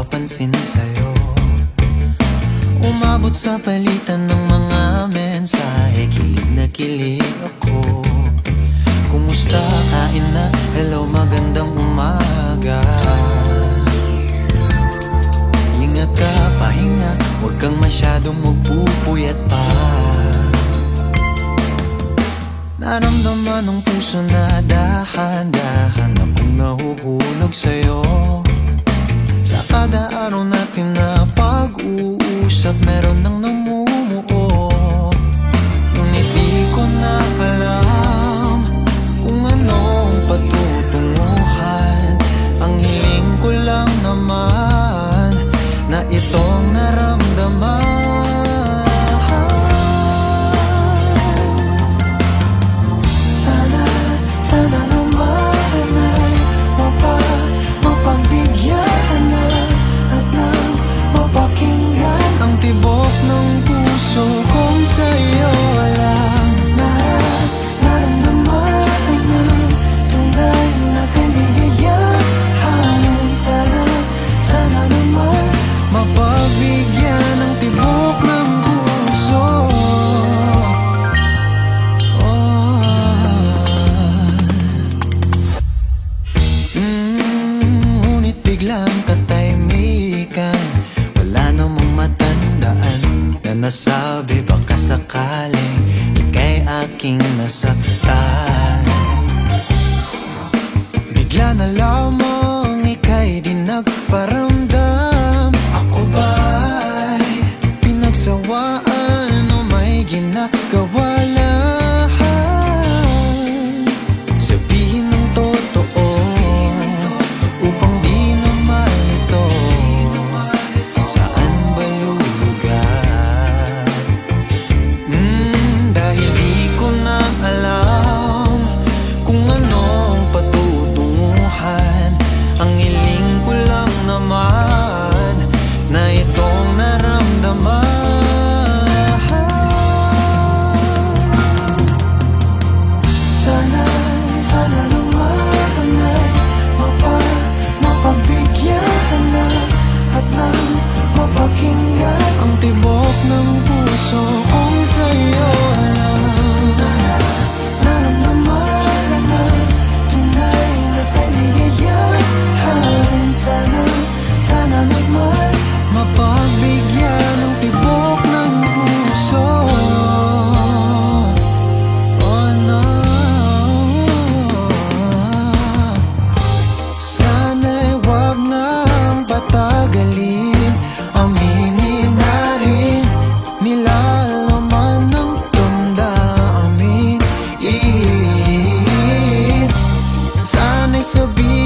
mapapansin sa'yo. Umabot sa palitan ng mga mensahe, kilig na kilig ako. Kumusta, kain na, hello, magandang umaga. Ingat ka, pahinga, huwag kang masyadong magpupuyat pa. Naramdaman ng puso na dahan-dahan akong nahuhulog sa'yo. Sa kada araw natin na pag-uusap, meron nang namumuo. Ngunit di ko na alam kung anong patutunguhan. Ang hiling ko lang naman na itong naramdaman. Sana naman ay mapagbigyan na at nang mapakinggan ang tibok ng puso kong sa'yo lang naramdaman ng tunay na kaligayahan. Sana naman mapagbigyan ng tibok ng puso. Ngunit biglang katahimikan, wala namang matandaan na nasabi baka sakaling ika'y aking nasaktan. Bigla na lamang ika'y di nagparamdam. Ako ba'y pinagsawaan o may ginagawa lang? Sabihin ng totoo upang di na malito. Saan ba lulugar? Dahil di ko na alam kung anong patutunguhan. Ang hiling ko lang naman na itong naramdaman. Sana naman ay mapagbigyan na at nang mapakinggan ang tibok ng puso kong sa'yo lang naramdaman na tunay na kaligayahan. Sana naman mapagbigyan ng tibok ng puso. Oh no, sana'y wag nang patagalin. Aminin na rin nilalaman ng damdamin. Sana'y sabihin